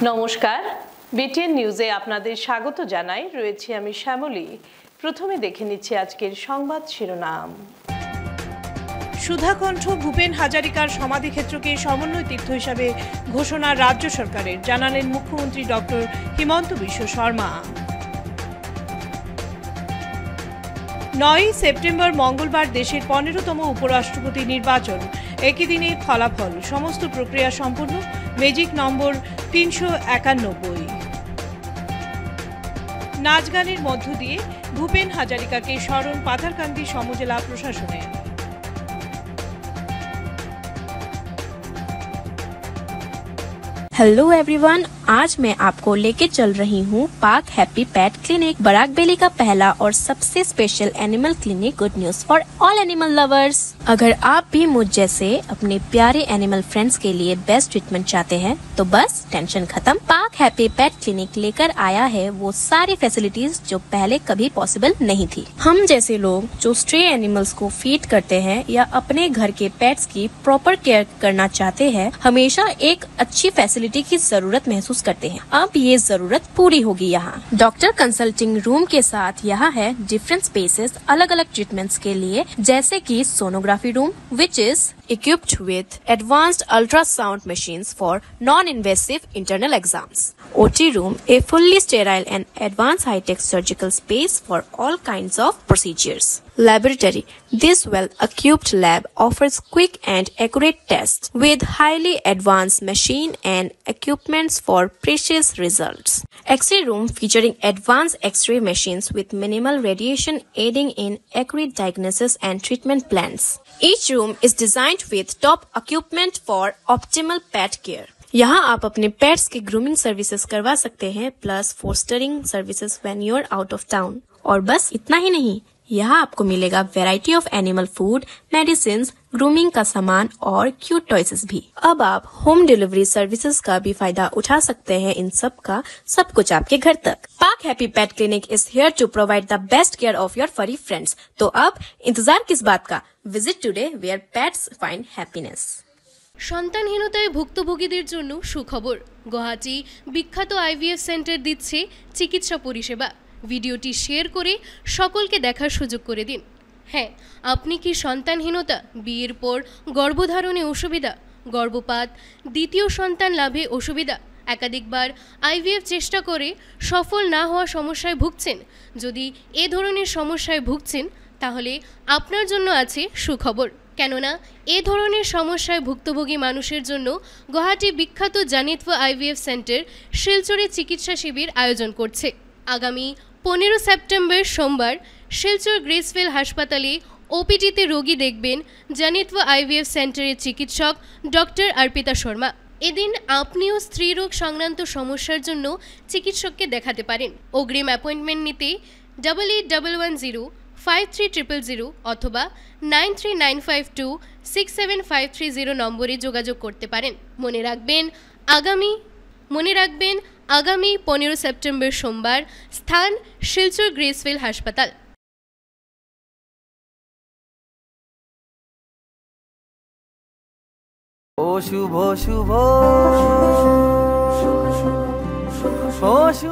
নমস্কার, বিটিএন নিউজে আপনাদের স্বাগত জানাই। রয়েছি আমি শ্যামলী। প্রথমে দেখে নিচ্ছি আজকের সংবাদ শিরোনাম। সুধাকণ্ঠ ভূপেন হাজারিকার সমাধিক্ষেত্রকে সমন্বয় তীর্থ হিসাবে ঘোষণা রাজ্য সরকারের, জানালেন মুখ্যমন্ত্রী ডক্টর হিমন্ত বিশ্ব শর্মা। 9 সেপ্টেম্বর মঙ্গলবার দেশের 15তম উপরাষ্ট্রপতি নির্বাচন। একই দিনে ফলাফল, সমস্ত প্রক্রিয়া সম্পূর্ণ। ম্যাজিক নম্বর 391। নাচ গানের মধ্য দিয়ে ভূপেন হাজারিকাকে স্মরণ পাথারকান্দি সমজেলা প্রশাসনের। हेलो एवरीवन, आज मैं आपको लेके चल रही हूँ पाक हैप्पी पेट क्लिनिक, बराकबेली का पहला और सबसे special animal clinic. Good news for all animal lovers. अगर आप भी मुझ जैसे अपने प्यारे एनिमल फ्रेंड्स के लिए बेस्ट ट्रीटमेंट चाहते हैं तो बस टेंशन खत्म। पाक हैप्पी पेट क्लिनिक लेकर आया है वो सारी फैसिलिटीज जो पहले कभी पॉसिबल नहीं थी। हम जैसे लोग जो स्ट्रे एनिमल्स को फीड करते हैं या अपने घर के पेट्स की प्रॉपर केयर करना चाहते हैं, हमेशा एक अच्छी फैसिलिटी की जरूरत महसूस करते हैं। अब ये जरूरत पूरी होगी यहाँ। डॉक्टर कंसल्टिंग रूम के साथ यहाँ है डिफरेंट स्पेसेस अलग अलग ट्रीटमेंट्स के लिए, जैसे कि sonography room which is equipped with advanced ultrasound machines for non-invasive internal exams. OT room, a fully sterile and advanced high-tech surgical space for all kinds of procedures. Laboratory, this well-equipped lab offers quick and accurate tests with highly advanced machine and equipments for precious results. X-ray room featuring advanced X-ray machines with minimal radiation aiding in accurate diagnosis and treatment plans. Each room is designed with top equipment for optimal pet care. यहाँ आप अपने pets की grooming services करवा सकते हैं, plus fostering services when you are out of town. और बस इतना ही नहीं, यहाँ आपको मिलेगा variety of animal food, medicine, grooming का सामान और क्यूट टॉयसेस भी। अब आप होम डिलीवरी सर्विसेज का भी फायदा उठा सकते हैं। इन सब का सब कुछ आपके घर तक। पाक happy pet clinic is here to provide the best care of your furry friends. तो अब इंतजार किस बात का? Visit today where pets find happiness. সন্তানহীনতায় ভুক্তভোগীদের জন্য সুখবর। গুয়াহাটি বিখ্যাত আইভিএফ সেন্টার দিচ্ছে চিকিৎসা পরিষেবা। ভিডিওটি শেয়ার করে সকলকে দেখার সুযোগ করে দিন। হ্যাঁ, আপনি কি সন্তানহীনতা, বিয়ের পর গর্ভধারণে অসুবিধা, গর্ভপাত, দ্বিতীয় সন্তান লাভে অসুবিধা, একাধিকবার আইভিএফ চেষ্টা করে সফল না হওয়া সমস্যায় ভুগছেন? যদি এ ধরনের সমস্যায় ভুগছেন তাহলে আপনার জন্য আছে সুখবর। কেননা এ ধরনের সমস্যায় ভুক্তভোগী মানুষের জন্য গুয়াহাটি বিখ্যাত জানিতভ আইভিএফ সেন্টার শিলচরে চিকিৎসা শিবির আয়োজন করছে। আগামী 15 সেপ্টেম্বর সোমবার শিলচর গ্রেসফিল হাসপাতালে ওপিডিতে রোগী দেখবেন জানিতভ আইভিএফ সেন্টারের চিকিৎসক ডক্টর অর্পিতা শর্মা। এদিন আপনিও স্ত্রীরোগ সংক্রান্ত সমস্যার জন্য চিকিৎসককে দেখাতে পারেন। অগ্রিম অ্যাপয়েন্টমেন্ট নিতে 8811053000 অথবা 9395267530 নম্বরে যোগাযোগ করতে পারেন। মনে রাখবেন আগামী 15 সেপ্টেম্বর সোমবার, স্থান শিলচর গ্রেসফিল হাসপাতাল। ও শুভ শুভ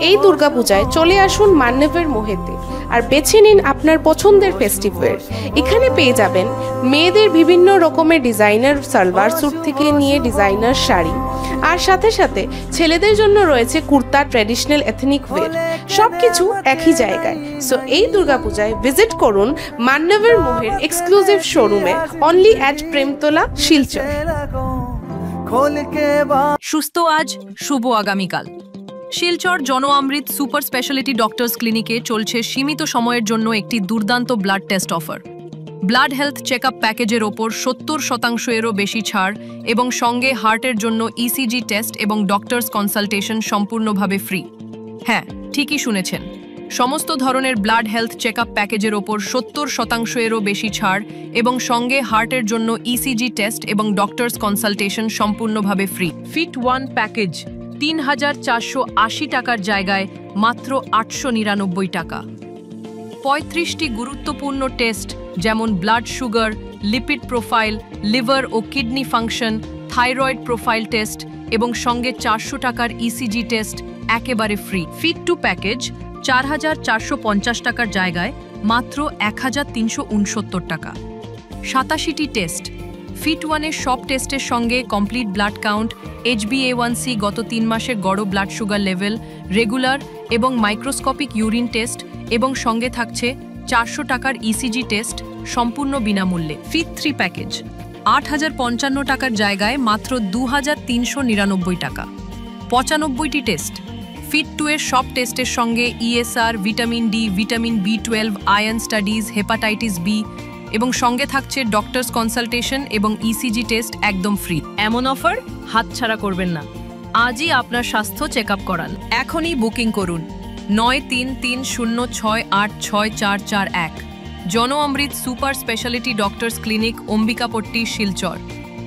এই দুর্গাপূজায় চলে আসুন মান্যবের মোহেতে আর বেছে নিন আপনার পছন্দের ফেস্টিভ্যাল। এখানে পেয়ে যাবেন মেয়েদের বিভিন্ন রকমের ডিজাইনার সালোয়ার স্যুট থেকে নিয়ে ডিজাইনার শাড়ি, আর সাথে সাথে ছেলেদের জন্য রয়েছে কুর্তা, ট্র্যাডিশনাল এথনিক ওয়্যার, সবকিছু একই জায়গায়। সো এই দুর্গাপূজায় ভিজিট করুন মান্যবের মোহের এক্সক্লুসিভ শোরুমে, অনলি অ্যাট প্রেমতলা, শিলচর। সুস্থ আজ, শুভ আগামীকাল। Silchar Jan Amrit super speciality doctors ক্লিনিকে চলছে সীমিত সময়ের জন্য একটি দুর্দান্ত blood test offer. Blood health check up প্যাকেজের ওপর 70%-এরও বেশি ছাড় এবং সঙ্গে হার্টের জন্য ইসিজি টেস্ট এবং ডক্টরস কনসালটেশন সম্পূর্ণভাবে ফ্রি। হ্যাঁ, ঠিকই শুনেছেন, সমস্ত ধরনের ব্লাড হেলথ চেক আপ প্যাকেজের ওপর 70%-এরও বেশি ছাড় এবং সঙ্গে হার্টের জন্য ইসিজি টেস্ট এবং ডক্টরস কনসালটেশন সম্পূর্ণভাবে ফ্রি। ফিট 1 প্যাকেজ 3480 টাকার জায়গায় মাত্র 899 টাকা। 35টি গুরুত্বপূর্ণ টেস্ট যেমন blood sugar, lipid profile, liver ও kidney function, thyroid profile test এবং সঙ্গে 400 টাকার ইসিজি টেস্ট একেবারে ফ্রি। ফিট টু প্যাকেজ 4,450 টাকার জায়গায় মাত্র 1,369 টাকা। 87টি টেস্ট। ফিট 1-এর সব টেস্টের সঙ্গে কমপ্লিট ব্লাড কাউন্ট, HbA1c গত 3 মাসের গড় ব্লাড সুগার লেভেল, রেগুলার এবং মাইক্রোস্কোপিক ইউরিন টেস্ট এবং সঙ্গে থাকছে 400 টাকার ইসিজি টেস্ট সম্পূর্ণ বিনামূল্যে। ফিট 3 প্যাকেজ 8,055 টাকার জায়গায় মাত্র 2,399 টাকা। 95টি টেস্ট। ফিট 2-এর সব টেস্টের সঙ্গে ESR, vitamin D, vitamin B12, iron studies, hepatitis B এবং সঙ্গে থাকছে ডক্টরস কনসালটেশন এবং ইসিজি টেস্ট একদম ফ্রি। এমন অফার হাতছাড়া করবেন না। আজই আপনার স্বাস্থ্য চেক আপ করান। এখনই বুকিং করুন 9330686441। Jan Amrit super speciality doctors clinic, Ambikapatti, Silchar.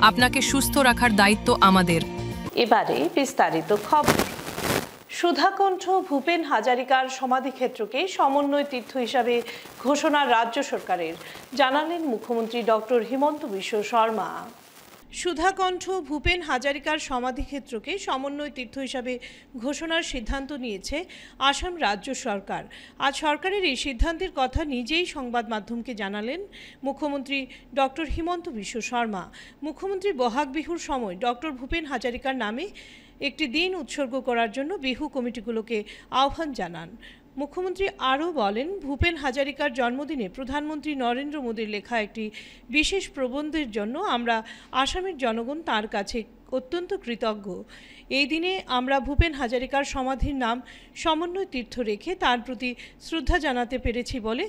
আপনাকে সুস্থ রাখার দায়িত্ব আমাদের। এবারে বিস্তারিত খবর। সুধাকণ্ঠ ভূপেন হাজারিকার সমাধিক্ষেত্রকে সমন্বয় তীর্থ হিসাবে ঘোষণা রাজ্য সরকারের, জানালেন মুখ্যমন্ত্রী ডক্টর হিমন্ত বিশ্ব শর্মা। সুধাকণ্ঠ ভূপেন হাজারিকার সমাধিক্ষেত্রকে সমন্বয় তীর্থ হিসাবে ঘোষণার সিদ্ধান্ত নিয়েছে আসাম রাজ্য সরকার। আজ সরকারের এই সিদ্ধান্তের কথা নিজেই সংবাদ মাধ্যমকে জানালেন মুখ্যমন্ত্রী ডক্টর হিমন্ত বিশ্ব শর্মা। মুখ্যমন্ত্রী বহাগ বিহুর সময় ডক্টর ভূপেন হাজারিকার নামে একটি দিন উৎসর্গ করার জন্য বিহু কমিটিগুলোকে আহ্বান জানান। মুখ্যমন্ত্রী আরও বলেন, ভূপেন হাজারিকার জন্মদিনে প্রধানমন্ত্রী নরেন্দ্র মোদীর লেখা একটি বিশেষ প্রবন্ধের জন্য আমরা আসামের জনগণ তার কাছে অত্যন্ত কৃতজ্ঞ। এই দিনে আমরা ভূপেন হাজারিকার সমাধির নাম সমন্বয় তীর্থ রেখে তার প্রতি শ্রদ্ধা জানাতে পেরেছি বলে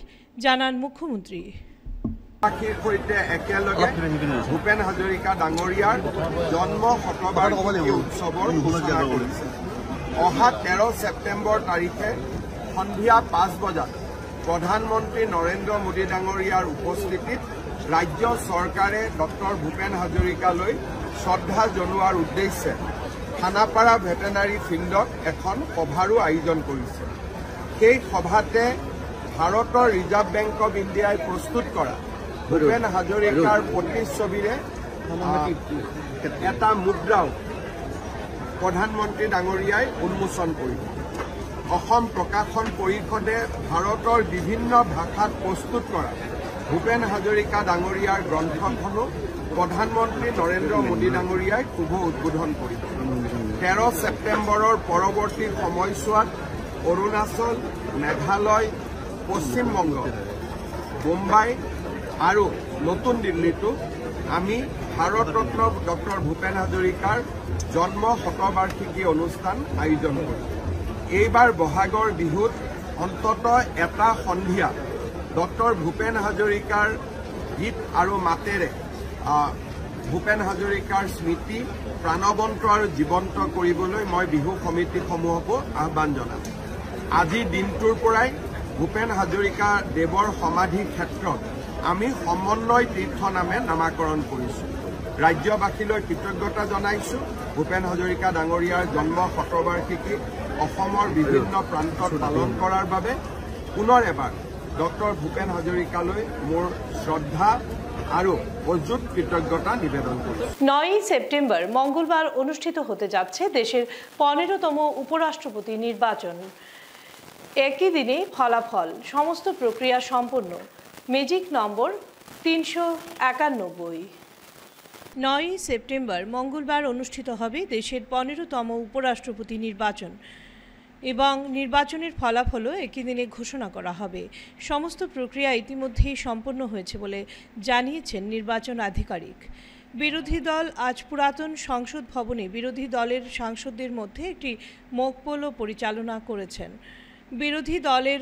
জানান মুখ্যমন্ত্রী। ভূপেন হাজৰিকা ডাঙৰীয়াৰ জন্ম শতবাৰ্ষিকী উৎসৱৰ ঘোষণা কৰিছে। অহা 13 ছেপ্টেম্বৰ তাৰিখে সন্ধিয়া 5 বজাত প্ৰধানমন্ত্ৰী নৰেন্দ্ৰ মোদী ডাঙৰীয়াৰ উপস্থিতিত ৰাজ্য চৰকাৰে ডক্টৰ ভূপেন হাজৰিকালৈ শ্ৰদ্ধা জনোৱাৰ উদ্দেশ্যে খানাপাৰা ভেটেনাৰী ফিল্ডত এখন সভাৰো আয়োজন কৰিছে। সেই সভাতে ভাৰতৰ ৰিজাৰ্ভ বেংক অৱ ইণ্ডিয়াই প্ৰস্তুত কৰা ভূপেন হাজৰিকাৰ প্ৰতিচ্ছবিৰে এটা মুদ্ৰাও প্ৰধানমন্ত্ৰী ডাঙৰীয়াই উন্মোচন কৰিব। অসম প্ৰকাশন পৰিষদে ভাৰতৰ বিভিন্ন ভাষাত প্ৰস্তুত কৰা ভূপেন হাজৰিকা ডাঙৰীয়াৰ গ্ৰন্থখনো প্ৰধানমন্ত্ৰী নৰেন্দ্ৰ মোদী ডাঙৰীয়াই শুভ উদ্বোধন কৰিব। 13 ছেপ্টেম্বৰৰ পৰৱৰ্তী সময়ছোৱাত অৰুণাচল, মেঘালয়, পশ্চিমবংগ, মুম্বাই আৰু নতুন দিল্লীতো আমি ভাৰতৰত্ন ডক্টৰ ভূপেন হাজৰিকাৰ জন্ম শতবাৰ্ষিকী অনুষ্ঠান আয়োজন কৰিম। এইবাৰ বহাগৰ বিহুত অন্ততঃ এটা সন্ধিয়া ডক্টৰ ভূপেন হাজৰিকাৰ গীত আৰু মাতেৰে ভূপেন হাজৰিকাৰ স্মৃতি প্ৰাণৱন্ত আৰু জীৱন্ত কৰিবলৈ মই বিহু সমিতিসমূহকো আহ্বান জনাম। আজিৰ দিনটোৰ পৰাই ভূপেন হাজৰিকা দেৱৰ সমাধি ক্ষেত্ৰত আমি সমন্বয় তীৰ্থ নামে নামাকৰণ কৰিছোঁ। ৰাজ্যবাসীলৈ কৃতজ্ঞতা জনাইছোঁ। ভূপেন হাজৰিকা ডাঙৰীয়াৰ জন্ম শতবাৰ্ষিকী অসমৰ বিভিন্ন প্ৰান্তত পালন কৰাৰ বাবে পুনৰ এবাৰ ডক্টৰ ভূপেন হাজৰিকালৈ মোৰ শ্ৰদ্ধা আৰু অযুত কৃতজ্ঞতা নিবেদন কৰিছোঁ। 9 সেপ্টেম্বর মঙ্গলবার অনুষ্ঠিত হতে যাচ্ছে দেশের 15তম উপরাষ্ট্রপতি নির্বাচন। একই দিনে ফলাফল, সমস্ত প্রক্রিয়া সম্পন্ন। ম্যাজিক নম্বর 391। 9 সেপ্টেম্বর মঙ্গলবার অনুষ্ঠিত হবে দেশের 15তম উপরাষ্ট্রপতি নির্বাচন এবং নির্বাচনের ফলাফলও একই দিনে ঘোষণা করা হবে। সমস্ত প্রক্রিয়া ইতিমধ্যেই সম্পন্ন হয়েছে বলে জানিয়েছেন নির্বাচন আধিকারিক। বিরোধী দল আজ পুরাতন সংসদ ভবনে বিরোধী দলের সাংসদদের মধ্যে একটি মকপোলও পরিচালনা করেছেন। বিরোধী দলের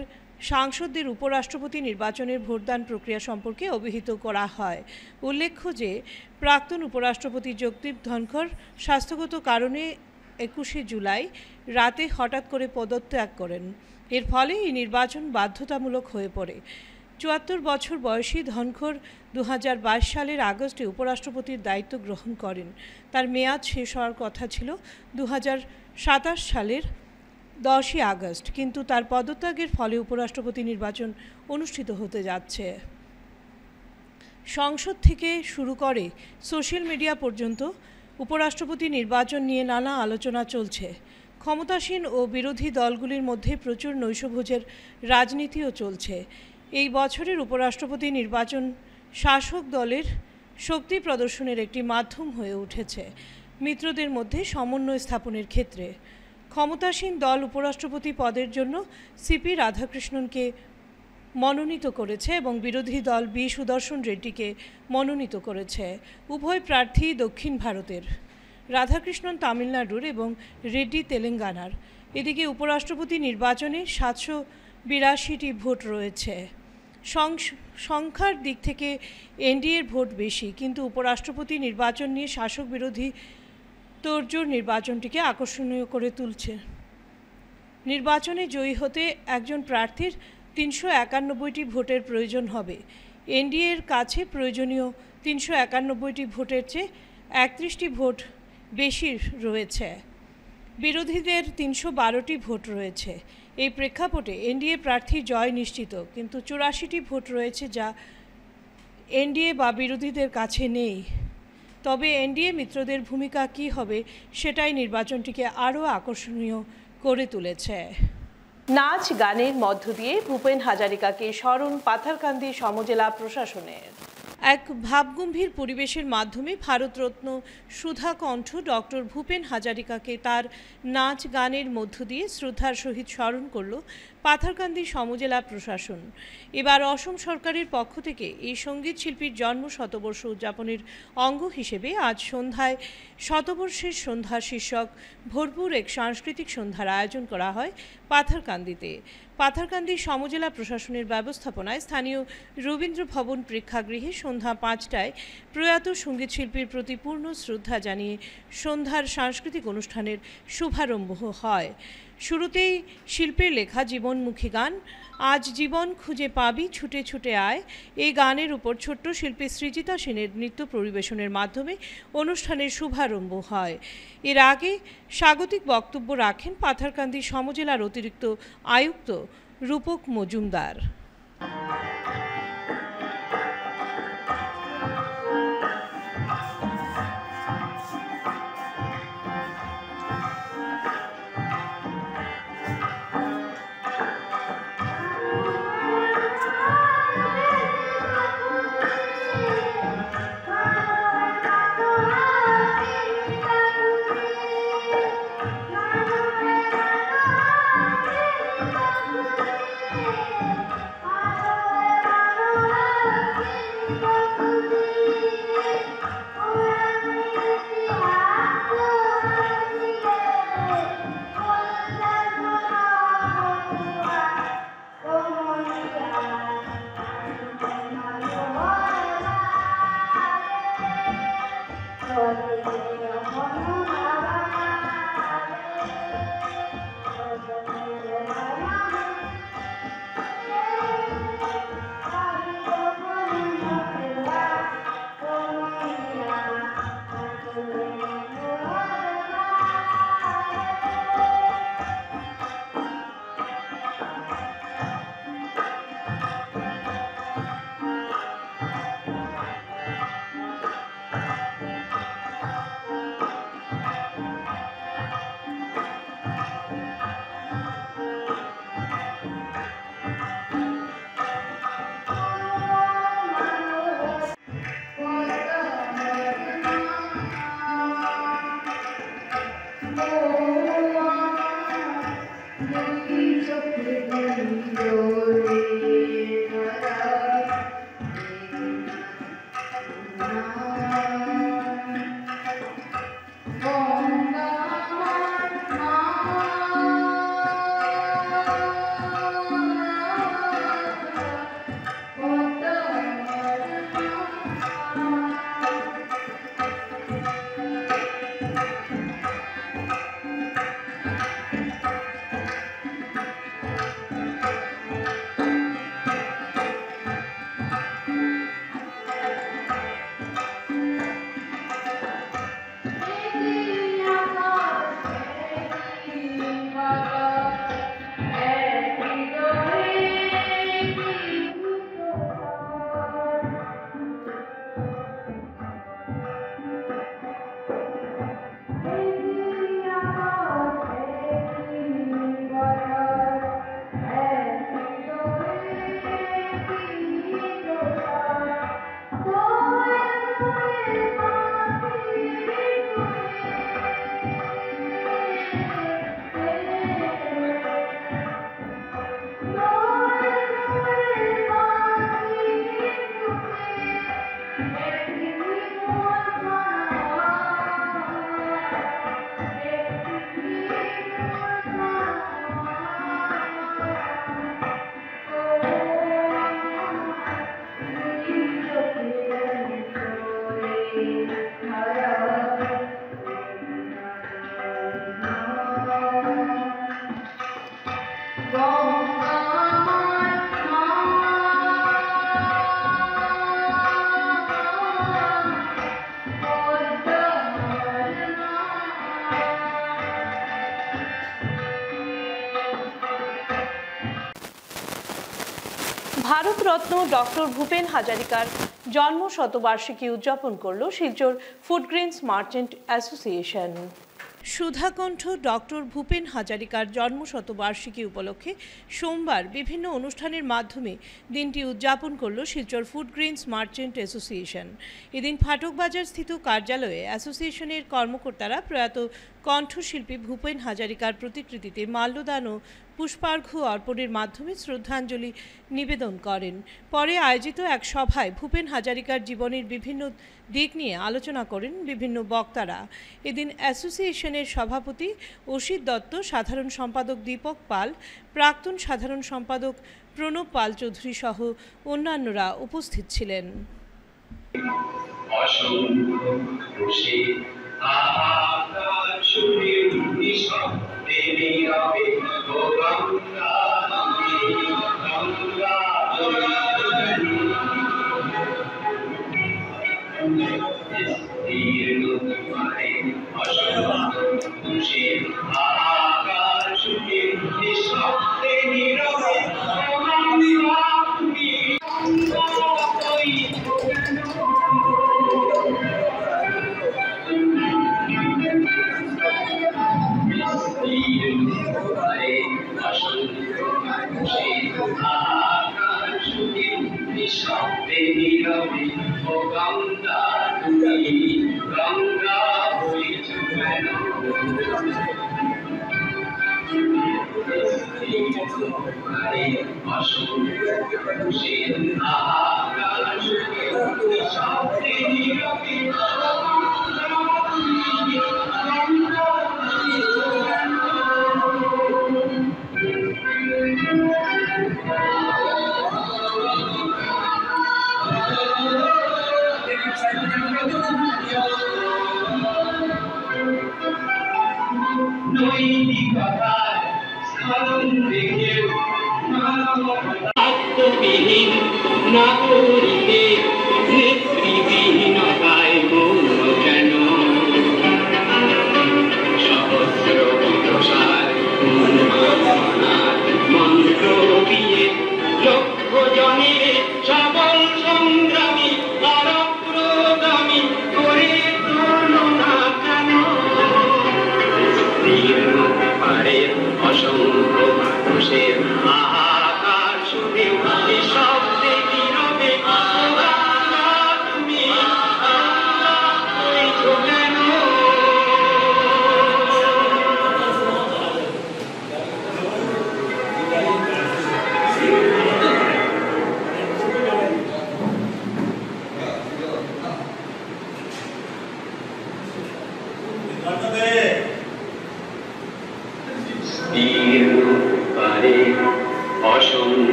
সাংসদদের উপরাষ্ট্রপতি নির্বাচনের ভোটদান প্রক্রিয়া সম্পর্কে অবহিত করা হয়। উল্লেখ্য যে প্রাক্তন উপরাষ্ট্রপতি জগদীপ ধনখড় স্বাস্থ্যগত কারণে 21শে জুলাই রাতে হঠাৎ করে পদত্যাগ করেন। এর ফলে এই নির্বাচন বাধ্যতামূলক হয়ে পড়ে। 74 বছর বয়সী ধনখড় 2022 সালের আগস্টে উপরাষ্ট্রপতির দায়িত্ব গ্রহণ করেন। তার মেয়াদ শেষ হওয়ার কথা ছিল 2027 সালের 10ই আগস্ট, কিন্তু তার পদত্যাগের ফলে উপরাষ্ট্রপতি নির্বাচন অনুষ্ঠিত হতে যাচ্ছে। সংসদ থেকে শুরু করে সোশ্যাল মিডিয়া পর্যন্ত উপরাষ্ট্রপতি নির্বাচন নিয়ে নানা আলোচনা চলছে। ক্ষমতাসীন ও বিরোধী দলগুলির মধ্যে প্রচুর নৈশভোজের রাজনীতিও চলছে। এই বছরের উপরাষ্ট্রপতি নির্বাচন শাসক দলের শক্তি প্রদর্শনের একটি মাধ্যম হয়ে উঠেছে মিত্রদের মধ্যে সমন্বয় স্থাপনের ক্ষেত্রে। ক্ষমতাসীন দল উপরাষ্ট্রপতি পদের জন্য সিপি রাধাকৃষ্ণনকে মনোনীত করেছে এবং বিরোধী দল বি সুদর্শন রেড্ডিকে মনোনীত করেছে। উভয় প্রার্থী দক্ষিণ ভারতের, রাধাকৃষ্ণন তামিলনাড়ুর এবং রেড্ডি তেলেঙ্গানার। এদিকে উপরাষ্ট্রপতি নির্বাচনে 782টি ভোট রয়েছে। সংখ্যার দিক থেকে এনডিএর ভোট বেশি, কিন্তু উপরাষ্ট্রপতি নির্বাচন নিয়ে শাসক বিরোধী তোড়জোড় নির্বাচনটিকে আকর্ষণীয় করে তুলছে। নির্বাচনে জয়ী হতে একজন প্রার্থীর 391টি ভোটের প্রয়োজন হবে। এনডিএর কাছে প্রয়োজনীয় 391টি ভোটের চেয়ে 31টি ভোট বেশি রয়েছে। বিরোধীদের 312টি ভোট রয়েছে। এই প্রেক্ষাপটে এনডিএ প্রার্থী জয় নিশ্চিত, কিন্তু 84টি ভোট রয়েছে যা এনডিএ বা বিরোধীদের কাছে নেই। তবে এনডিএ মিত্রদের ভূমিকা কী হবে সেটাই নির্বাচনটিকে আরও আকর্ষণীয় করে তুলেছে। নাচ গানের মধ্য দিয়ে ভূপেন হাজারিকাকে স্মরণ পাথারকান্দি সমজেলা প্রশাসনের। এক ভাবগম্ভীর পরিবেশের মাধ্যমে ভারতরত্ন সুধাকণ্ঠ ডক্টর ভূপেন হাজারিকাকে তার নাচ গানের মধ্য দিয়ে শ্রদ্ধার সহিত স্মরণ করল পাথারকান্দি সমজেলা প্রশাসন। এবার অসম সরকারের পক্ষ থেকে এই সঙ্গীত শিল্পীর জন্ম শতবর্ষ উদযাপনের অঙ্গ হিসেবে আজ সন্ধ্যায় শতবর্ষের সন্ধ্যা শীর্ষক ভরপুর এক সাংস্কৃতিক সন্ধ্যার আয়োজন করা হয় পাথারকান্দিতে। পাথারকান্দি সমজেলা প্রশাসনের ব্যবস্থাপনায় স্থানীয় রবীন্দ্র ভবন প্রেক্ষাগৃহে সন্ধ্যা 5টায় প্রয়াত সঙ্গীতশিল্পীর প্রতি পূর্ণ শ্রদ্ধা জানিয়ে সন্ধ্যার সাংস্কৃতিক অনুষ্ঠানের শুভারম্ভ হয়। শুরুতেই শিল্পীর লেখা জীবনমুখী গান আজ জীবন খুঁজে পাবি ছুটে ছুটে আয়, এই গানের উপর ছোট্ট শিল্পী সৃজিতা সেনের নৃত্য পরিবেশনের মাধ্যমে অনুষ্ঠানের শুভারম্ভ হয়। এর আগে স্বাগতিক বক্তব্য রাখেন পাথারকান্দি সমজেলার অতিরিক্ত আয়ুক্ত রূপক মজুমদার। ভারতরত্ন ডক্টর ভূপেন হাজারিকার জন্ম শতবার্ষিকী উদযাপন করল Silchar food grains merchant association. সুধাকণ্ঠ ডক্টর ভূপেন হাজারিকার জন্ম শতবার্ষিকী উপলক্ষে সোমবার বিভিন্ন অনুষ্ঠানের মাধ্যমে দিনটি উদযাপন করল Silchar food grains merchant association. এদিন ফাটকবাজার স্থিত কার্যালয়ে অ্যাসোসিয়েশনের কর্মকর্তারা প্রয়াত কণ্ঠশিল্পী ভূপেন হাজারিকার প্রতিকৃতিতে মাল্যদান ও পুষ্পার্ঘ্য অর্পণের মাধ্যমে শ্রদ্ধাঞ্জলি নিবেদন করেন। পরে আয়োজিত এক সভায় ভূপেন হাজারিকার জীবনের বিভিন্ন দিক নিয়ে আলোচনা করেন বিভিন্ন বক্তারা। এদিন অ্যাসোসিয়েশনের সভাপতি অসিত দত্ত, সাধারণ সম্পাদক দীপক পাল, প্রাক্তন সাধারণ সম্পাদক প্রণব পাল চৌধুরী সহ অন্যান্যরা উপস্থিত ছিলেন।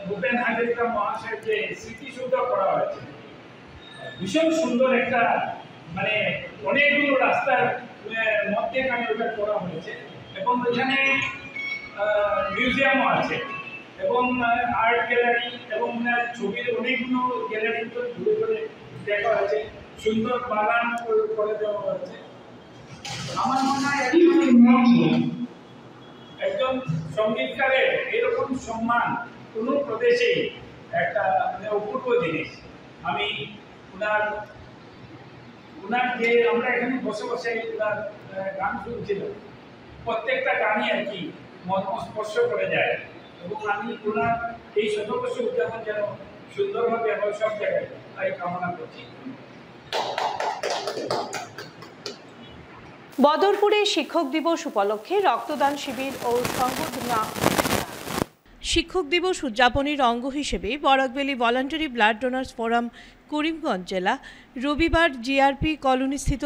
ভূপেন হাজারিকা মহাশয়ের যে স্মৃতিসৌধ করা হয়েছে, ভীষণ সুন্দর একটা মানে অনেকগুলো রাস্তার মধ্যেখানে ওটা করা হয়েছে এবং ওইখানে মিউজিয়ামও আছে এবং আর্ট গ্যালারি এবং ছবির অনেকগুলো গ্যালারি ঘুরে ঘুরে দেখা হয়েছে, সুন্দর বাগান করে দেওয়া হয়েছে। আমার মনে হয় একজন সঙ্গীতকারের এরকম সম্মান কোনো প্রদেশেই একটা মানে অপূর্ব জিনিস। আমি ওনার যে আমরা এখানে বসে বসে ওনার গান শুনছিলাম, প্রত্যেকটা গানই আর কি মন স্পর্শ করে যায় এবং আমি ওনার এই শতবর্ষ উদযাপন যেন সুন্দরভাবে হয় সব জায়গায় তাই কামনা করছি। বদরপুরে শিক্ষক দিবস উপলক্ষে রক্তদান শিবির ও সংবর্ধনা। শিক্ষক দিবস উদযাপনের অঙ্গ হিসেবে Barak Valley voluntary blood donors forum Karimganj জেলা রবিবার জিআরপি কলোনিস্থিত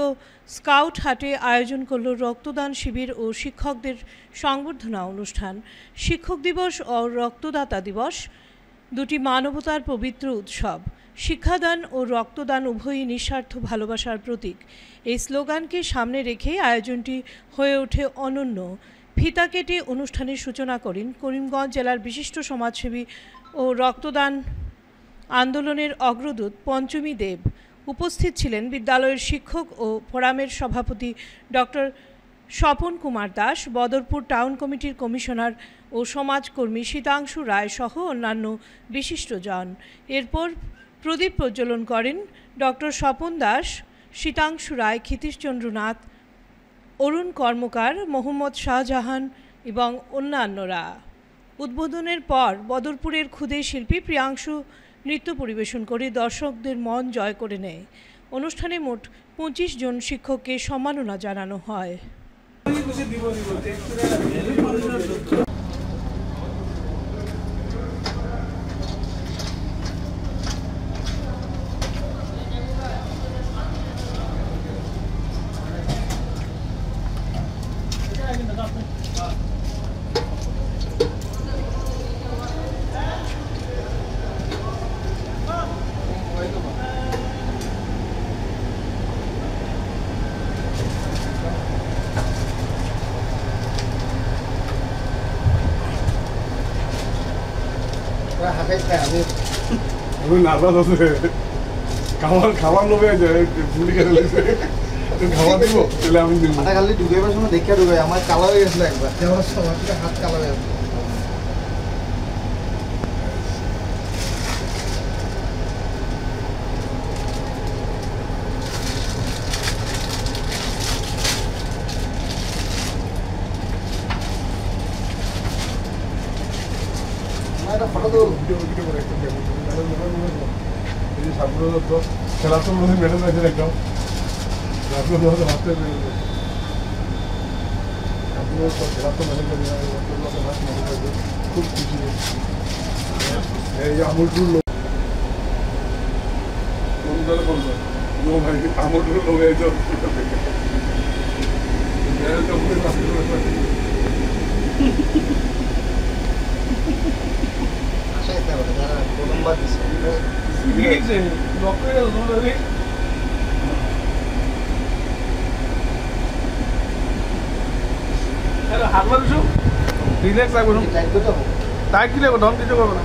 স্কাউট হাটে আয়োজন করল রক্তদান শিবির ও শিক্ষকদের সংবর্ধনা অনুষ্ঠান। শিক্ষক দিবস ও রক্তদাতা দিবস দুটি মানবতার পবিত্র উৎসব। শিক্ষাদান ও রক্তদান উভয়ই নিঃস্বার্থ ভালোবাসার প্রতীক। এই স্লোগানকে সামনে রেখে আয়োজনটি হয়ে ওঠে অনন্য। ফিতা কেটে অনুষ্ঠানের সূচনা করেন করিমগঞ্জ জেলার বিশিষ্ট সমাজসেবী ও রক্তদান আন্দোলনের অগ্রদূত পঞ্চমী দেব। উপস্থিত ছিলেন বিদ্যালয়ের শিক্ষক ও ফোরামের সভাপতি ডক্টর স্বপন কুমার দাস, বদরপুর টাউন কমিটির কমিশনার ও সমাজকর্মী শীতাংশু রায় সহ অন্যান্য বিশিষ্টজন। এরপর প্রদীপ প্রজ্বলন করেন ডক্টর স্বপন দাস, শীতাংশু রায়, ক্ষিতীশচন্দ্র নাথ, অরুণ কর্মকার, মোহাম্মদ শাহজাহান এবং অন্যান্যরা। উদ্বোধনের পর বদরপুরের ক্ষুদে শিল্পী প্রিয়াংশু নৃত্য পরিবেশন করে দর্শকদের মন জয় করে নেয়। অনুষ্ঠানে মোট 25 জন শিক্ষককে সম্মাননা জানানো হয়। আমি নার্ভাস আছে, খাবার লোভে গুলি কেটে লেগেছে, খাবার দিব তাহলে আমি দিব। খালি ঢুকাইবার সময় দেখে ঢুকাই, আমার কালা হয়ে গেছিল একবার, যাওয়ার সময় হাত কালা হয়ে গেছে। খেলার তো মনে মেডেল আছে একদম, খেলার তো মেডেল খুব খুশি। এই আমুলপুর লোক আমুলপুর লোক রিল্যাক্স থাকবো, তাই কি লাগবে, ঢং কিছু করবো না।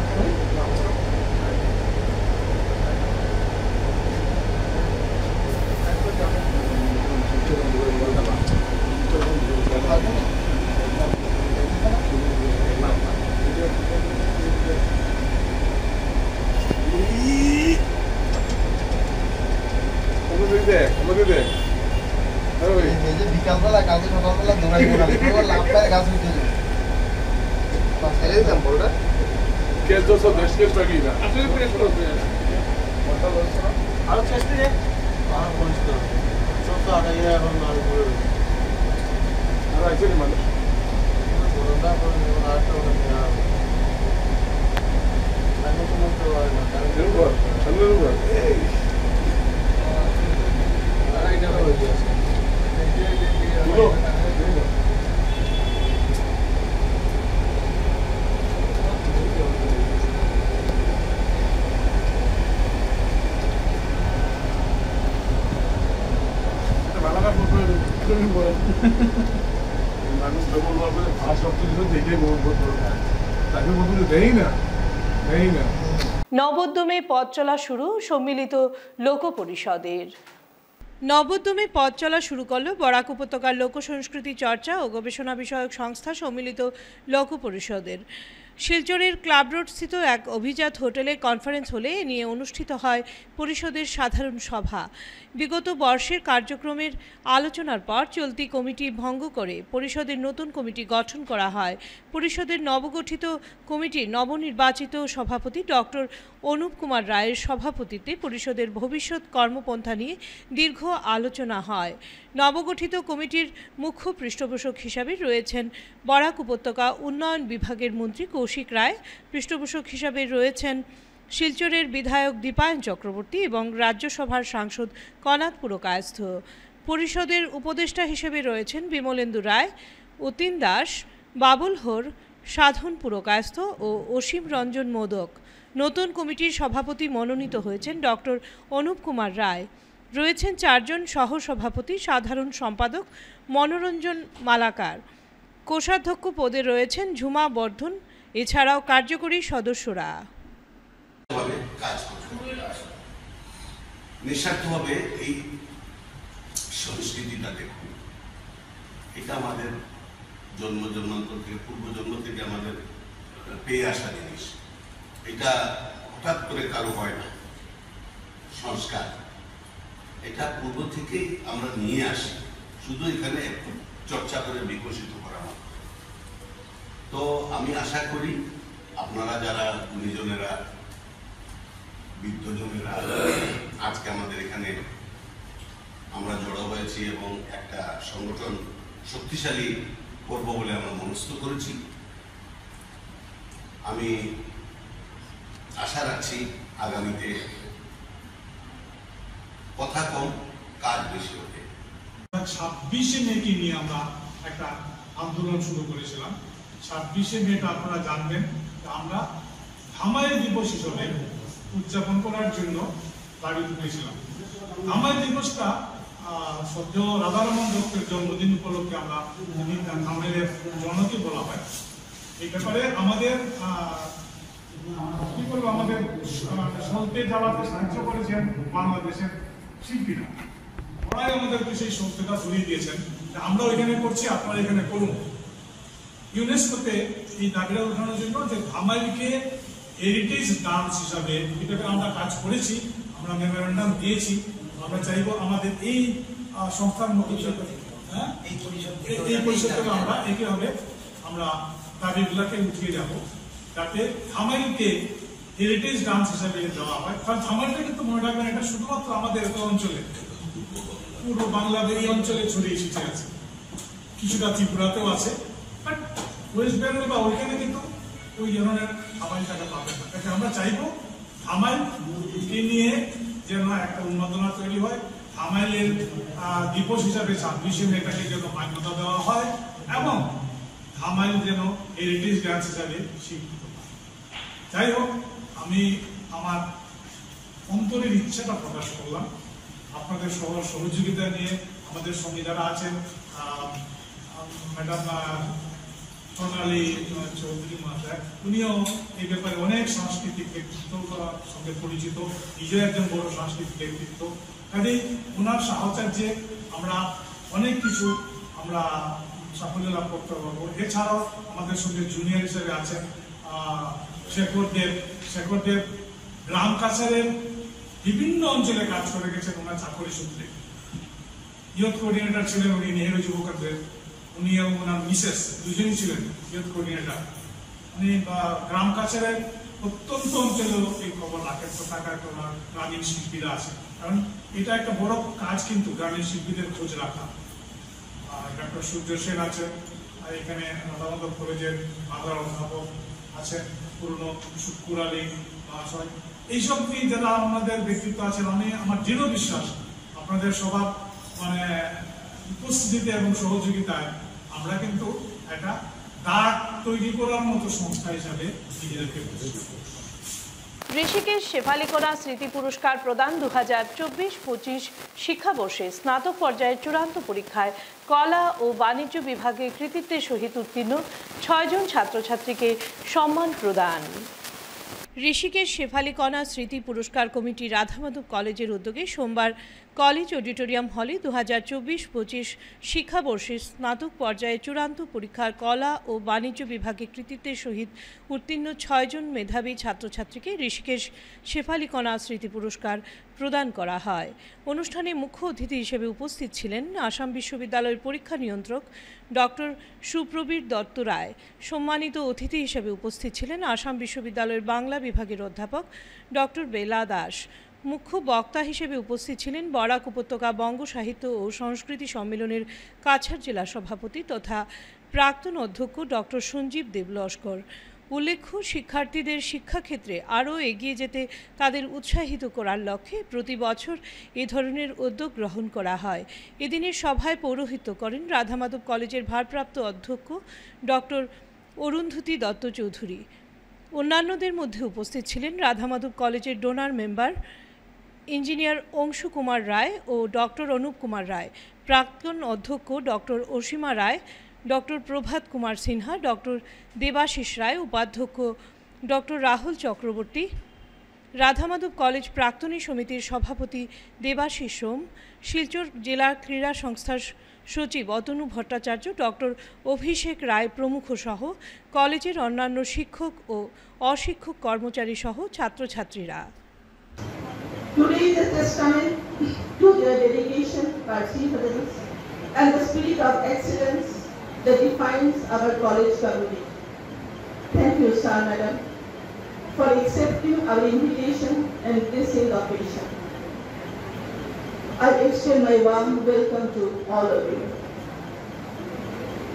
বিকালবেলা কালকে সকালবেলা দৌড়াই লাভ পায় গাছ উঠে আরো চেষ্টা মানুষ নবোদ্যমে পথ চলা শুরু সম্মিলিত লোক পরিষদের। নবোদ্যমে পথ চলা শুরু করল বরাক উপত্যকার লোক সংস্কৃতি চর্চা ও গবেষণা বিষয়ক সংস্থা সম্মিলিত লোক পরিষদের। শিলচরের ক্লাব রোডস্থিত এক অভিজাত হোটেলে কনফারেন্স হলে এ নিয়ে অনুষ্ঠিত হয় পরিষদের সাধারণ সভা। বিগত বর্ষের কার্যক্রমের আলোচনার পর চলতি কমিটি ভঙ্গ করে পরিষদের নতুন কমিটি গঠন করা হয়। পরিষদের নবগঠিত কমিটির নবনির্বাচিত সভাপতি ডক্টর অনুপ কুমার রায়ের সভাপতিত্বে পরিষদের ভবিষ্যৎ কর্মপন্থা নিয়ে দীর্ঘ আলোচনা হয়। নবগঠিত কমিটির মুখ্য পৃষ্ঠপোষক হিসাবে রয়েছেন বরাক উপত্যকা উন্নয়ন বিভাগের মন্ত্রী কৌশিক রায়, পৃষ্ঠপোষক হিসাবে রয়েছেন শিলচরের বিধায়ক দীপায়ন চক্রবর্তী এবং রাজ্যসভার সাংসদ কনাথ পুরকায়স্থ। পরিষদের উপদেষ্টা হিসেবে রয়েছেন বিমলেন্দু রায়, অতীন দাস, বাবুল হোর, সাধন পুরকায়স্থ ও অসীম রঞ্জন মোদক। নতুন কমিটির সভাপতি মনোনীত হয়েছেন ডক্টর অনুপ কুমার রায়। রয়েছেন 4 জন সহসভাপতি, সাধারণ সম্পাদক মনোরঞ্জন মালাকার। কোষাধ্যক্ষ পদে রয়েছেন ঝুমা বর্ধন, এছাড়াও কার্যকরী সদস্যরা। নিঃস্বার্থভাবে এই সংস্কৃতিটা দেখুন, এটা আমাদের জন্মান্তর থেকে পূর্বজন্ম থেকে আমাদের পেয়ে আসা জিনিস। এটা হঠাৎ করে কারো হয় না। সংস্কার এটা পূর্ব থেকেই আমরা নিয়ে আসি, শুধু এখানে একটু চর্চা করে বিকশিত করা হয়। তো আমি আশা করি আপনারা যারা গুণীজনেরা, বিদ্বজনেরা আজকে আমাদের এখানে আমরা জড়ো হয়েছি এবং একটা সংগঠন শক্তিশালী করব বলে আমরা মনস্থ করেছি। আমি আশা রাখছি আগামীতে কথা কম, কাজ বেশি হবে। 26শে মেকে নিয়ে আমরা একটা আন্দোলন শুরু করেছিলাম। 26শে মেটা আপনারা জানবেন আমরা ধামাই দিবস হিসেবে উদযাপন করার জন্য দাবি তুলেছিলাম। ধামাই দিবসটা সদ্য রাধারমন দত্তের জন্মদিন উপলক্ষে আমরা ধামাইয়ের জনকই বলা হয়। এই ব্যাপারে আমাদের কি বলবো, আমাদের সলতে যাওয়াতে সাহায্য করেছেন বাংলাদেশের শিল্পীরা। ওরাই আমাদেরকে সেই সংস্থাটা ধরিয়ে দিয়েছেন, আমরা ওইখানে করছি, আপনারা এখানে করুন। ইউনেস্কোতে এই দাবিটা উঠানোর জন্য যে ধামাইলকে হেরিটেজ ডান্স হিসাবে এটাকে আমরা কাজ করেছি, আমরা মেমোরেন্ডাম দিয়েছি। আমরা চাইবো আমাদের এই সংস্থার মতো এই পরিষদ থেকে আমরা একইভাবে আমরা দাবিগুলোকে উঠিয়ে যাব, যাতে ধামাইলকে হেরিটেজ ডান্স হিসাবে দেওয়া হয়। কারণ ধামাইলটা কিন্তু মনে রাখবেন এটা শুধুমাত্র আমাদের একটা অঞ্চলে, পূর্ব বাংলাদেশ এই অঞ্চলে ছড়িয়ে ছিটে আছে, কিছুটা ত্রিপুরাতেও আছে, বাট ওয়েস্ট বেঙ্গল বা ওইখানে কিন্তু ওই ধরনের ধামাইলটাকে পাবেন না। তাকে আমরা চাইবো ধামাইলকে নিয়ে যেন একটা উন্মাদনা তৈরি হয়, ধামাইলের দিবস হিসাবে 26শে মেটাকে যেন মান্যতা দেওয়া হয় এবং ধামাইল যেন হেরিটেজ ডান্স হিসাবে স্বীকৃত হয়। যাই হোক, আমি আমার অন্তরের ইচ্ছাটা প্রকাশ করলাম আপনাদের সহযোগিতা নিয়ে। আমাদের সঙ্গে যারা আছেন, ম্যাডাম সোনালী চৌধুরী মহাশয়, উনিও এই ব্যাপারে অনেক সাংস্কৃতিক ব্যক্তিত্বের সঙ্গে পরিচিত, নিজে একজন বড় সাংস্কৃতিক ব্যক্তিত্ব। কাজেই ওনার সাহচর্যে আমরা অনেক কিছু আমরা সাফল্য লাভ করতে পারবো। এছাড়াও আমাদের সঙ্গে জুনিয়র হিসেবে আছেন শেখর দেব গ্রাম কাছারের বিভিন্ন অঞ্চলে কাজ করে গেছেন ওনার চাকরি সূত্রে। ইয়ুথ কোঅর্ডিনেটর ছিলেন উনি নেহেরু যুব কেন্দ্রের, উনি এবং ওনার মিসেস দুজনই ছিলেন ইয়ুথ কোঅর্ডিনেটর। উনি গ্রাম কাছারের প্রত্যন্ত অঞ্চলেও এই খবর রাখেন, কোথাকার গ্রামীণ শিল্পীরা আছে, কারণ এটা একটা বড় কাজ কিন্তু গ্রামীণ শিল্পীদের খোঁজ রাখা। ডক্টর সূর্য সেন আছেন, এখানে রাধাবন্ধ কলেজের বাংলার অধ্যাপক আছেন, পুরনো শুক্কুর আলী মহাশয়, এইসব যারা আমাদের ব্যক্তিত্ব আছেন। আমি আমার দৃঢ় বিশ্বাস আপনাদের সবার উপস্থিতিতে এবং সহযোগিতায় আমরা কিন্তু একটা দাগ তৈরি করার মতো সংস্থা হিসাবে নিজেদেরকে ঋষিকেশ শেফালিকোনা স্মৃতি পুরস্কার প্রদান 2024-25 শিক্ষাবর্ষে স্নাতক পর্যায়ের চূড়ান্ত পরীক্ষায় কলা ও বাণিজ্য বিভাগে কৃতিত্বের সহিত উত্তীর্ণ 6 জন ছাত্রছাত্রীকে সম্মান প্রদান। ঋষিকেশ শেফালি কণা স্মৃতি পুরস্কার কমিটি রাধামাধব কলেজের উদ্যোগে সোমবার কলেজ অডিটোরিয়াম হলে 2024-25 শিক্ষাবর্ষে স্নাতক পর্যায়ে চূড়ান্ত পরীক্ষার কলা ও বাণিজ্য বিভাগে কৃতিত্বের সহিত উত্তীর্ণ 6 জন মেধাবী ছাত্রছাত্রীকে ঋষিকেশ শেফালি কণা স্মৃতি পুরস্কার প্রদান করা হয়। অনুষ্ঠানে মুখ্য অতিথি হিসেবে উপস্থিত ছিলেন আসাম বিশ্ববিদ্যালয়ের পরীক্ষা নিয়ন্ত্রক ডক্টর সুপ্রবীর দত্ত রায়। সম্মানিত অতিথি হিসেবে উপস্থিত ছিলেন আসাম বিশ্ববিদ্যালয়ের বাংলা বিভাগের অধ্যাপক ডক্টর বেলা দাস। মুখ্য বক্তা হিসেবে উপস্থিত ছিলেন বরাক উপত্যকা বঙ্গ সাহিত্য ও সংস্কৃতি সম্মেলনের কাছাড় জেলা সভাপতি তথা প্রাক্তন অধ্যক্ষ ডক্টর সঞ্জীব দেবলস্কর। উল্লেখ্য, শিক্ষার্থীদের শিক্ষাক্ষেত্রে আরও এগিয়ে যেতে তাদের উৎসাহিত করার লক্ষ্যে প্রতি বছর এ ধরনের উদ্যোগ গ্রহণ করা হয়। এদিনের সভায় পৌরোহিত্য করেন রাধামাধব কলেজের ভারপ্রাপ্ত অধ্যক্ষ ডক্টর অরুন্ধতী দত্ত চৌধুরী। অন্যান্যদের মধ্যে উপস্থিত ছিলেন রাধামাধব কলেজের donor member engineer Anshu Kumar Roy ও ডক্টর অনুপ কুমার রায়, প্রাক্তন অধ্যক্ষ doctor Asima Roy, doctor Prabhat Kumar Sinha, doctor Debashis Roy, উপাধ্যক্ষ ডক্টর রাহুল চক্রবর্তী, রাধামাধব কলেজ প্রাক্তনী সমিতির সভাপতি দেবাশিস সোম, শিলচর জেলা ক্রীড়া সংস্থার সচিব অতনু ভট্টাচার্য, ডক্টর অভিষেক রায় প্রমুখ সহ কলেজের অন্যান্য শিক্ষক ও অশিক্ষক কর্মচারী সহ ছাত্রছাত্রীরা। Today is a testament to their dedication, perseverance, and the spirit of excellence that defines our college community. Thank you, Sir Madam, for accepting our invitation and blessing the occasion. I extend my warm welcome to all of you.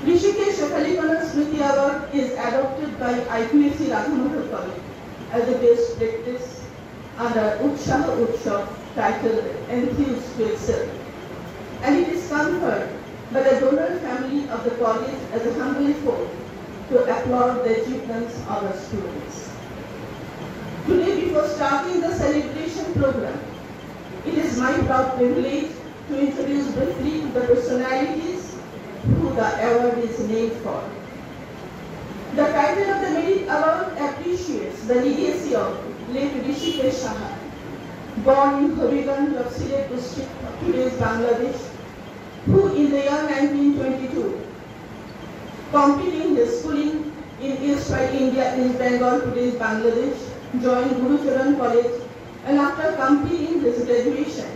Rishikesh Shephali Kona Smriti Award is adopted by IPSC Radhamadhab College as a best practice under Utshaha Utsav titled Enthused to Excel, and it is conferred by the donor family of the college as a humble vote to applaud the achievements of our students. Today, before starting the celebration program, it is my proud privilege to introduce briefly the personalities who the award is named for. The title of the Merit Award appreciates the legacy of late Rishikesh Saha, born in Habiganj of Sylhet district of today's Bangladesh, who in the year 1922, completing his schooling in East Right India in Bengal, today's Bangladesh, joined Gurucharan College, and after completing his graduation,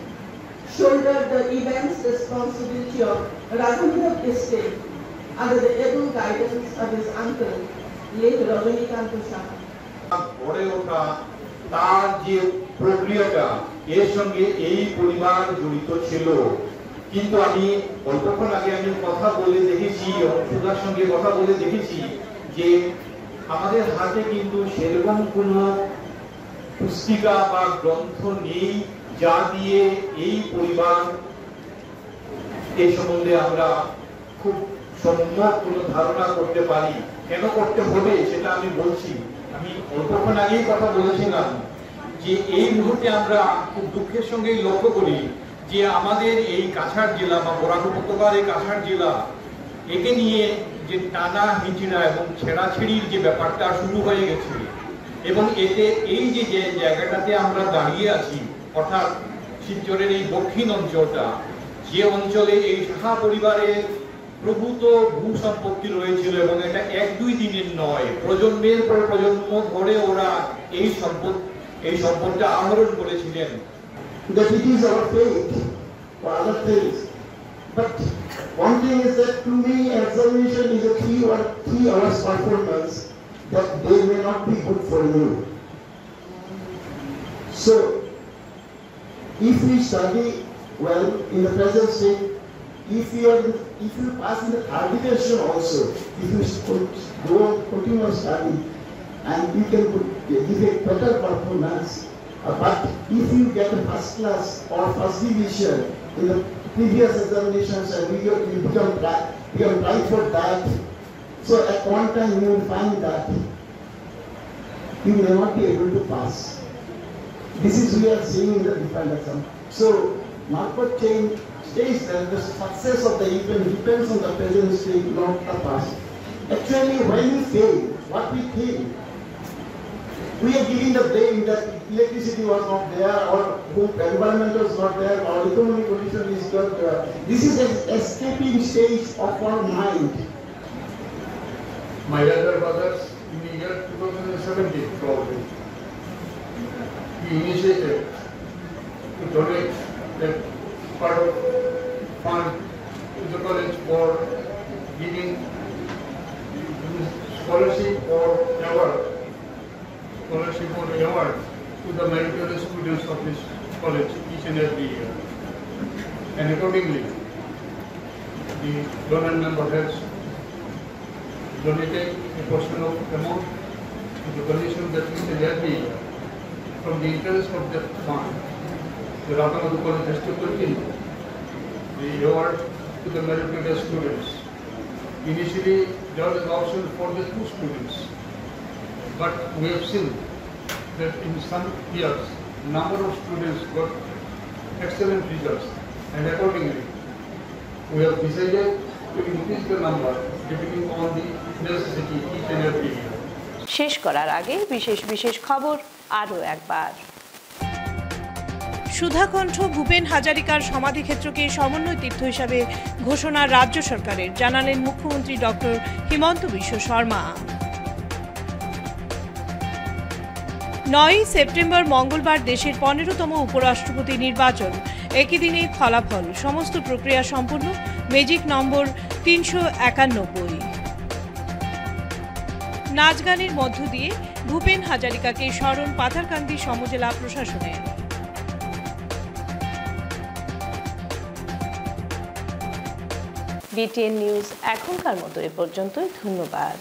shouldered the immense responsibility of Radhamadhab Estate under the able guidance of his uncle, late Rajanikanta Saha. গড়ে ওঠা তার যে প্রক্রিয়াটা এর সঙ্গে এই পরিবার জড়িত ছিল, কিন্তু আমি অল্পক্ষণ আগে আমি কথা বলে দেখেছি, অংশুদার সঙ্গে কথা বলে দেখেছি যে আমাদের হাতে কিন্তু সেরকম কোনো পুস্তিকা বা গ্রন্থ নেই যা দিয়ে এই পরিবার এই সম্বন্ধে আমরা খুব সম্যক কোনো ধারণা করতে পারি। কেন করতে হবে সেটা আমি বলছি। আমি অল্পক্ষণ আগেই কথা বলেছিলাম যে এই মুহূর্তে আমরা খুব দুঃখের সঙ্গেই লক্ষ্য করি যে আমাদের এই কাছাড় জেলা বা বরাক উপত্যকার এই কাছাড় জেলা, একে নিয়ে যে টানা হিচড়া এবং ছেঁড়াছেড়ির যে ব্যাপারটা শুরু হয়ে গেছে, এবং এতে এই যে জায়গাটাতে আমরা দাঁড়িয়ে আছি, অর্থাৎ শিলচরের এই দক্ষিণ অঞ্চলটা, যে অঞ্চলে এই সাহা পরিবারের প্রভূত ভূ সম্পত্তি রয়েছিল, এবং এটা 1-2 দিনের নয়, প্রজন্মের পর প্রজন্ম ধরে ওরা এই সম্পদটা আহরণ করেছিলেন। That it is our fate for other things, but one thing is that to me examination is a 3 hours performance that they may not be good for you. So if we study well in the present state, if you pass in the arbitration also, if you go on continuous study, and you can give a better performance. But if you get a first class or first division in the previous examinations and you become right for that, so at one time you will find that you may not be able to pass. This is we are seeing in the different exam. So Marquardt Chain states that the success of the event depends on the present state, not the past. Actually, when we fail, what we think, we are giving the blame that electricity was not there or environment was not there or economic condition is not there. This is an escaping stage of our mind. My elder brothers in the year 2017 probably, he initiated to donate a part of fund to the college for giving scholarship or award to the meritorious students of this college each and every year. And accordingly, the donor member has donated a portion of amount to the donation that each and every year. From the interest of that fund, the Ratanadu College has to continue the award to the meritorious students. Initially, there was an option for the 2 students, but we have seen that in some years, number of students got excellent results, and accordingly, we have decided to increase the number depending on the necessity each and every year. শেষ করার আগে বিশেষ খবর আরও একবার। সুধাকণ্ঠ ভূপেন হাজারিকার সমাধিক্ষেত্রকে সমন্বয় তীর্থ হিসাবে ঘোষণা রাজ্য সরকারের, জানালেন মুখ্যমন্ত্রী ডক্টর হিমন্ত বিশ্ব শর্মা। 9 সেপ্টেম্বর মঙ্গলবার দেশের 15তম উপরাষ্ট্রপতি নির্বাচন। একই দিনে ফলাফল, সমস্ত প্রক্রিয়া সম্পূর্ণ। ম্যাজিক নম্বর 391। নাচ গানের মধ্য দিয়ে ভূপেন হাজারিকাকে স্মরণ পাথারকান্দি সমজেলা প্রশাসনের। BTN নিউজ এখনকার মতো এ পর্যন্তই। ধন্যবাদ।